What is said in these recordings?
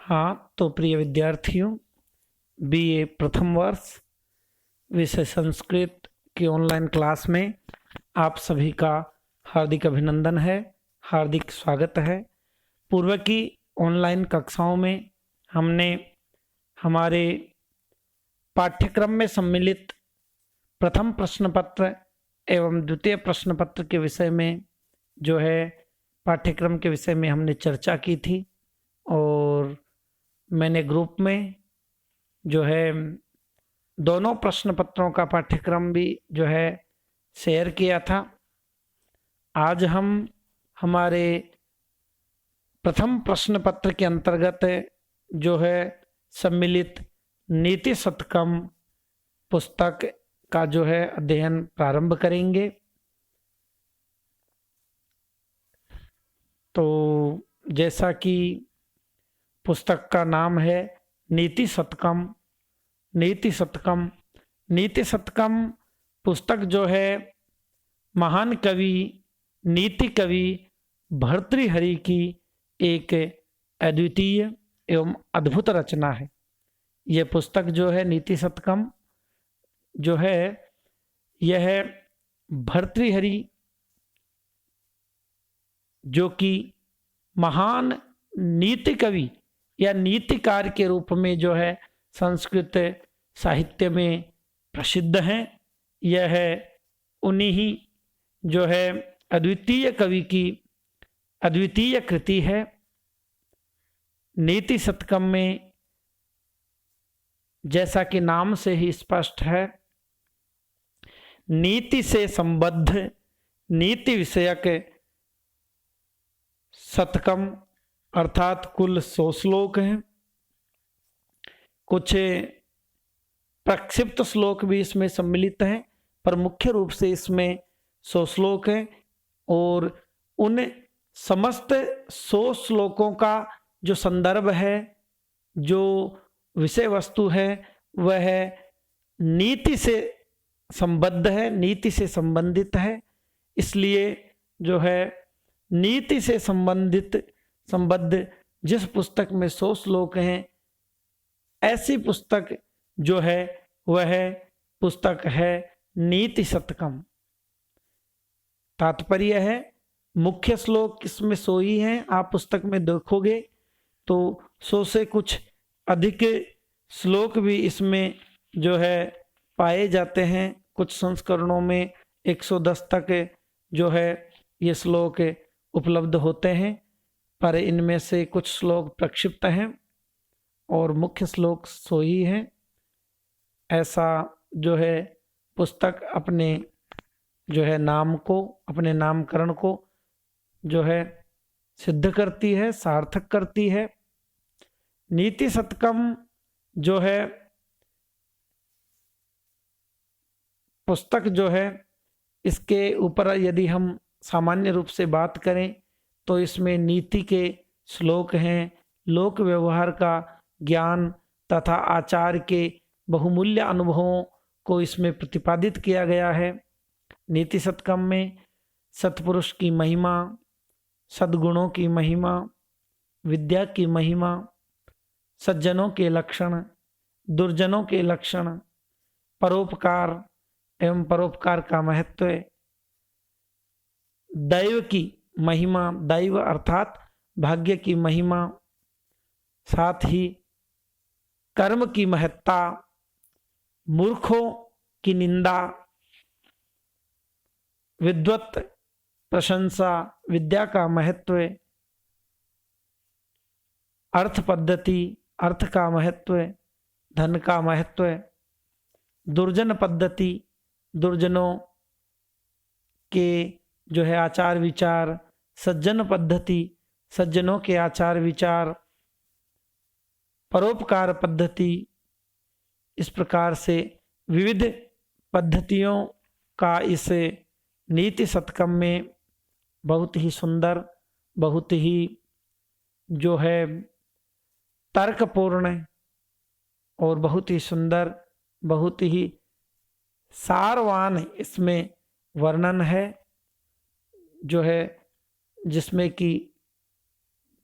हाँ, तो प्रिय विद्यार्थियों, बीए प्रथम वर्ष विषय संस्कृत की ऑनलाइन क्लास में आप सभी का हार्दिक अभिनंदन है, हार्दिक स्वागत है। पूर्व की ऑनलाइन कक्षाओं में हमने हमारे पाठ्यक्रम में सम्मिलित प्रथम प्रश्न पत्र एवं द्वितीय प्रश्न पत्र के विषय में जो है पाठ्यक्रम के विषय में हमने चर्चा की थी और मैंने ग्रुप में जो है दोनों प्रश्न पत्रों का पाठ्यक्रम भी जो है शेयर किया था। आज हम हमारे प्रथम प्रश्न पत्र के अंतर्गत जो है सम्मिलित नीति शतकम पुस्तक का जो है अध्ययन प्रारंभ करेंगे। तो जैसा कि पुस्तक का नाम है नीति शतकम, नीति शतकम, नीति शतकम पुस्तक जो है महान कवि नीति कवि भर्तृहरि की एक अद्वितीय एवं अद्भुत रचना है। यह पुस्तक जो है नीति शतकम जो है यह भर्तृहरि जो कि महान नीति कवि या नीतिकार के रूप में जो है संस्कृत साहित्य में प्रसिद्ध हैं। यह है उन्हीं जो है अद्वितीय कवि की अद्वितीय कृति है। नीति शतकम में जैसा कि नाम से ही स्पष्ट है, नीति से संबद्ध नीति विषयक शतकम अर्थात कुल 100 श्लोक हैं। कुछ प्रक्षिप्त श्लोक भी इसमें सम्मिलित हैं, पर मुख्य रूप से इसमें 100 श्लोक हैं और उन समस्त 100 श्लोकों का जो संदर्भ है, जो विषय वस्तु है, वह नीति से संबद्ध है, नीति से संबंधित है। इसलिए जो है नीति से संबद्ध जिस पुस्तक में 100 श्लोक हैं, ऐसी पुस्तक जो है वह पुस्तक है नीति शतकम। तात्पर्य है मुख्य श्लोक इसमें 100 ही हैं। आप पुस्तक में देखोगे तो 100 से कुछ अधिक श्लोक भी इसमें जो है पाए जाते हैं। कुछ संस्करणों में 110 तक जो है ये श्लोक उपलब्ध होते हैं, पर इनमें से कुछ श्लोक प्रक्षिप्त हैं और मुख्य श्लोक 100 ही हैं। ऐसा जो है पुस्तक अपने जो है नाम को, अपने नामकरण को जो है सिद्ध करती है, सार्थक करती है। नीति शतकम जो है पुस्तक जो है, इसके ऊपर यदि हम सामान्य रूप से बात करें तो इसमें नीति के श्लोक हैं, लोक व्यवहार का ज्ञान तथा आचार के बहुमूल्य अनुभवों को इसमें प्रतिपादित किया गया है। नीति शतकम में सत्पुरुष की महिमा, सद्गुणों की महिमा, विद्या की महिमा, सज्जनों के लक्षण, दुर्जनों के लक्षण, परोपकार एवं परोपकार का महत्व, दैव की महिमा, दैव अर्थात भाग्य की महिमा, साथ ही कर्म की महत्ता, मूर्खों की निंदा, विद्वत प्रशंसा, विद्या का महत्व, अर्थ पद्धति, अर्थ का महत्व, धन का महत्व, दुर्जन पद्धति, दुर्जनों के जो है आचार विचार, सज्जन पद्धति, सज्जनों के आचार विचार, परोपकार पद्धति। इस प्रकार से विविध पद्धतियों का इस नीति शतकम में बहुत ही सुंदर, बहुत ही जो है तर्कपूर्ण और बहुत ही सुंदर, बहुत ही सारवान इसमें वर्णन है, जो है जिसमें कि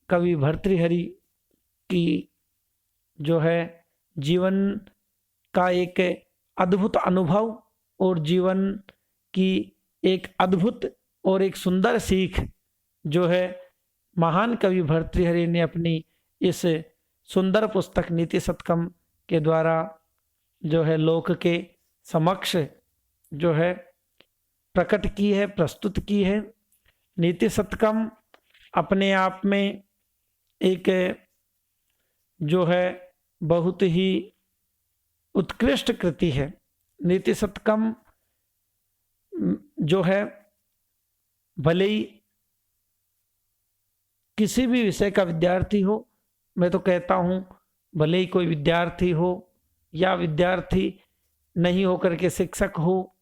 कवि भर्तृहरि की जो है जीवन का एक अद्भुत अनुभव और जीवन की एक अद्भुत और एक सुंदर सीख जो है महान कवि भर्तृहरि ने अपनी इस सुंदर पुस्तक नीति शतकम के द्वारा जो है लोक के समक्ष जो है प्रकट की है, प्रस्तुत की है। नीति शतकम अपने आप में एक जो है बहुत ही उत्कृष्ट कृति है। नीति शतकम जो है भले ही किसी भी विषय का विद्यार्थी हो, मैं तो कहता हूँ भले ही कोई विद्यार्थी हो या विद्यार्थी नहीं होकर के शिक्षक हो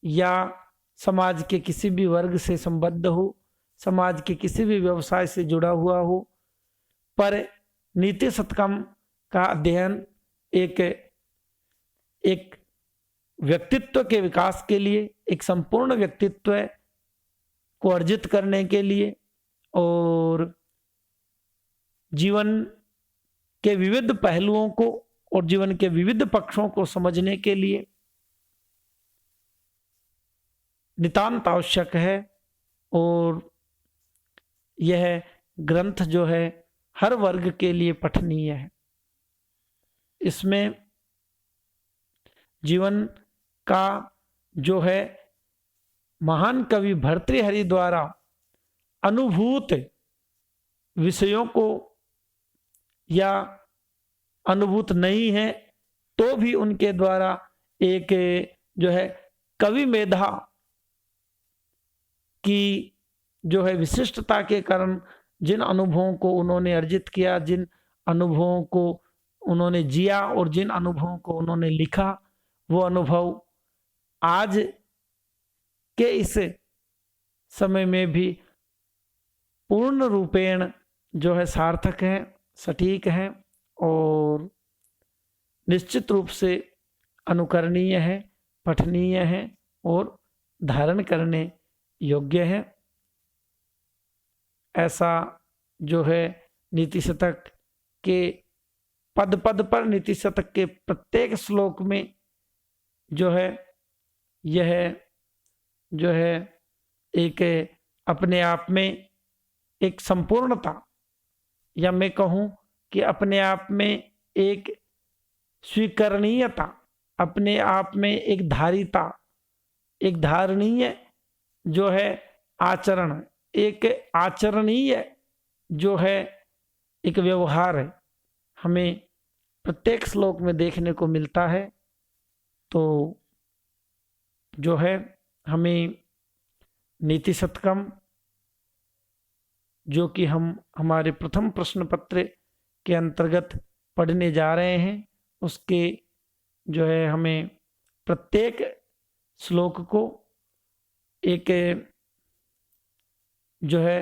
या समाज के किसी भी वर्ग से संबद्ध हो, समाज के किसी भी व्यवसाय से जुड़ा हुआ हो, पर नीति शतकम का अध्ययन एक व्यक्तित्व के विकास के लिए, एक संपूर्ण व्यक्तित्व को अर्जित करने के लिए और जीवन के विविध पहलुओं को और जीवन के विविध पक्षों को समझने के लिए नितांत आवश्यक है। और यह ग्रंथ जो है हर वर्ग के लिए पठनीय है। इसमें जीवन का जो है महान कवि भर्तृहरि द्वारा अनुभूत विषयों को या अनुभूत नहीं है तो भी उनके द्वारा एक जो है कवि मेधा की जो है विशिष्टता के कारण जिन अनुभवों को उन्होंने अर्जित किया, जिन अनुभवों को उन्होंने जिया और जिन अनुभवों को उन्होंने लिखा, वो अनुभव आज के इस समय में भी पूर्ण रूपेण जो है सार्थक है, सटीक है और निश्चित रूप से अनुकरणीय है, पठनीय है और धारण करने योग्य है। ऐसा जो है नीति शतक के पद पद पर, नीति शतक के प्रत्येक श्लोक में जो है यह जो है एक अपने आप में एक संपूर्णता, या मैं कहूँ कि अपने आप में एक स्वीकरणीयता, अपने आप में एक धारिता, एक धारणीय जो है आचरण, एक आचरणीय जो है एक व्यवहार है, हमें प्रत्येक श्लोक में देखने को मिलता है। तो जो है हमें नीति शतकम जो कि हम हमारे प्रथम प्रश्न पत्र के अंतर्गत पढ़ने जा रहे हैं, उसके जो है हमें प्रत्येक श्लोक को एक जो है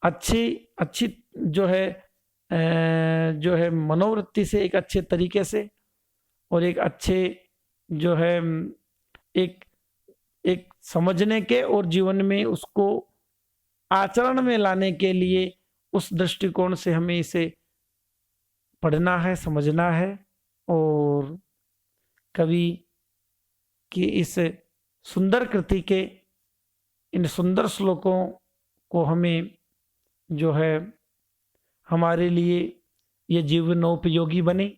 अच्छी जो है मनोवृत्ति से, एक अच्छे तरीके से और एक अच्छे जो है एक समझने के और जीवन में उसको आचरण में लाने के लिए उस दृष्टिकोण से हमें इसे पढ़ना है, समझना है और कवि की इस सुंदर कृति के इन सुंदर श्लोकों को हमें जो है हमारे लिए ये जीवनोपयोगी बने,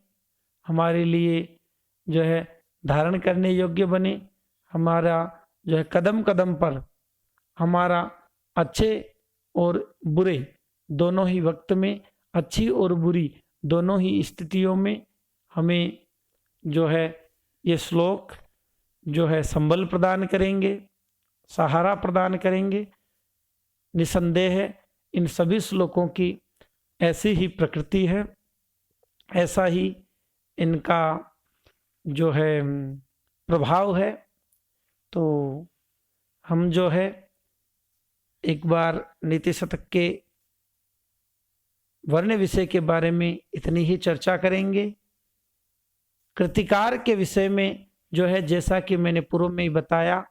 हमारे लिए जो है धारण करने योग्य बने, हमारा जो है कदम कदम पर हमारा अच्छे और बुरे दोनों ही वक्त में, अच्छी और बुरी दोनों ही स्थितियों में हमें जो है ये श्लोक जो है संबल प्रदान करेंगे, सहारा प्रदान करेंगे। निसंदेह है इन सभी श्लोकों की ऐसी ही प्रकृति है, ऐसा ही इनका जो है प्रभाव है। तो हम जो है एक बार नीति शतक के वर्ण विषय के बारे में इतनी ही चर्चा करेंगे। कृतिकार के विषय में जो है, जैसा कि मैंने पूर्व में ही बताया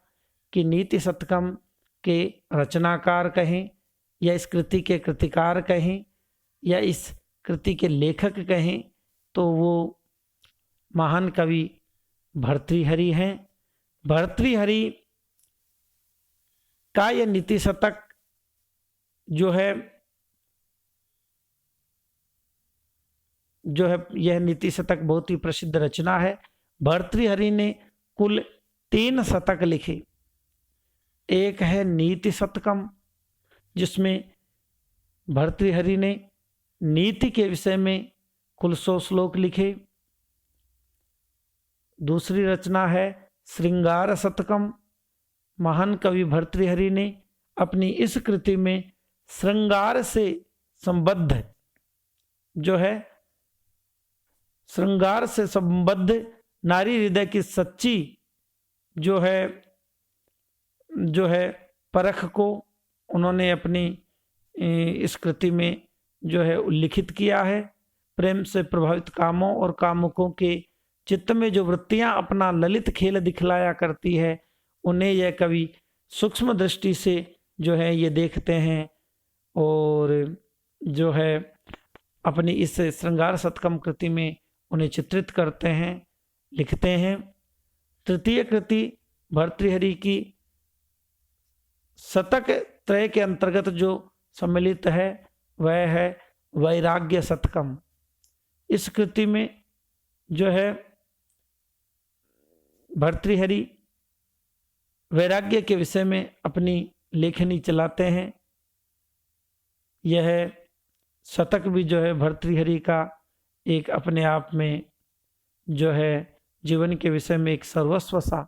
कि नीति शतकम के रचनाकार कहें या इस कृति के कृतिकार कहें या इस कृति के लेखक कहें तो वो महान कवि भर्तृहरि हैं। भर्तृहरि का यह नीति शतक जो है यह नीति शतक बहुत ही प्रसिद्ध रचना है। भर्तृहरि ने कुल 3 शतक लिखे। एक है नीति शतकम, जिसमें भर्तृहरि ने नीति के विषय में कुल 100 श्लोक लिखे। दूसरी रचना है श्रृंगार शतकम। महान कवि भर्तृहरि ने अपनी इस कृति में श्रृंगार से संबद्ध जो है श्रृंगार से संबद्ध नारी हृदय की सच्ची जो है परख को उन्होंने अपनी इस कृति में जो है उल्लिखित किया है। प्रेम से प्रभावित कामों और कामुकों के चित्त में जो वृत्तियां अपना ललित खेल दिखलाया करती है, उन्हें यह कवि सूक्ष्म दृष्टि से जो है ये देखते हैं और जो है अपनी इस श्रृंगार शतकम कृति में उन्हें चित्रित करते हैं, लिखते हैं। तृतीय कृति भर्तृहरि की शतक त्रय के अंतर्गत जो सम्मिलित है वह है वैराग्य शतकम। इस कृति में जो है भर्तृहरि वैराग्य के विषय में अपनी लेखनी चलाते हैं। यह शतक भी जो है भर्तृहरि का एक अपने आप में जो है जीवन के विषय में एक सर्वस्व सा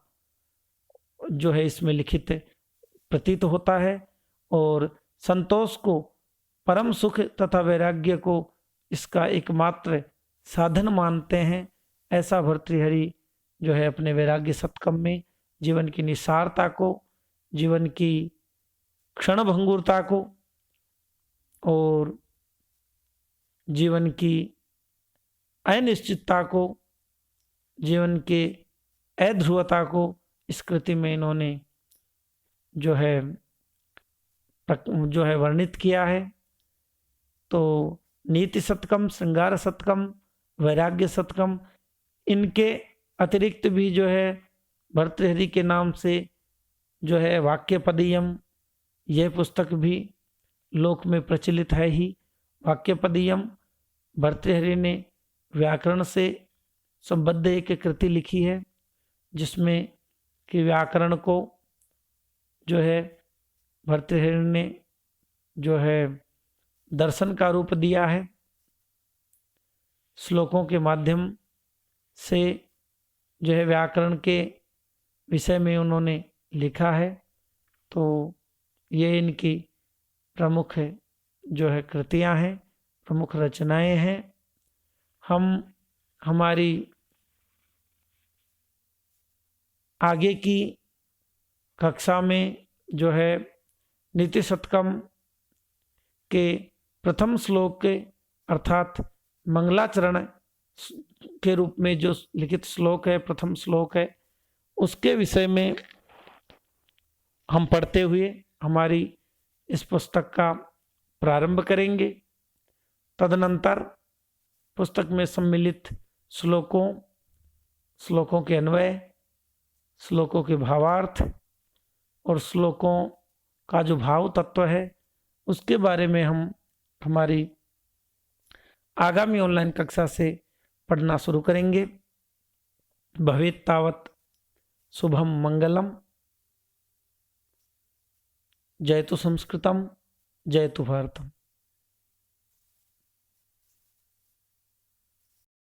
जो है इसमें लिखित प्रतीत होता है और संतोष को, परम सुख तथा वैराग्य को इसका एकमात्र साधन मानते हैं। ऐसा भर्तृहरि जो है अपने वैराग्य शतकम में जीवन की निसारता को, जीवन की क्षण भंगुरता को और जीवन की अनिश्चितता को, जीवन के अध्रुवता को इस कृति में इन्होंने जो है वर्णित किया है। तो नीति शतकम, श्रृंगार शतकम, वैराग्य शतकम, इनके अतिरिक्त भी जो है भर्तृहरि के नाम से जो है वाक्यपदीयम, यह पुस्तक भी लोक में प्रचलित है ही। वाक्यपदीयम भर्तृहरि ने व्याकरण से संबद्ध एक कृति लिखी है, जिसमें कि व्याकरण को जो है भर्तृहरि ने जो है दर्शन का रूप दिया है। श्लोकों के माध्यम से जो है व्याकरण के विषय में उन्होंने लिखा है। तो ये इनकी प्रमुख जो है कृतियां हैं, प्रमुख रचनाएं हैं। हम हमारी आगे की कक्षा में जो है नीति शतकम के प्रथम श्लोक के अर्थात मंगलाचरण के रूप में जो लिखित श्लोक है, प्रथम श्लोक है, उसके विषय में हम पढ़ते हुए हमारी इस पुस्तक का प्रारंभ करेंगे। तदनंतर पुस्तक में सम्मिलित श्लोकों के अन्वय, श्लोकों के भावार्थ और श्लोकों का जो भाव तत्व है उसके बारे में हम हमारी आगामी ऑनलाइन कक्षा से पढ़ना शुरू करेंगे। भवेत् तावत् शुभम मंगलम। जयतु संस्कृतम, जयतु भारतम।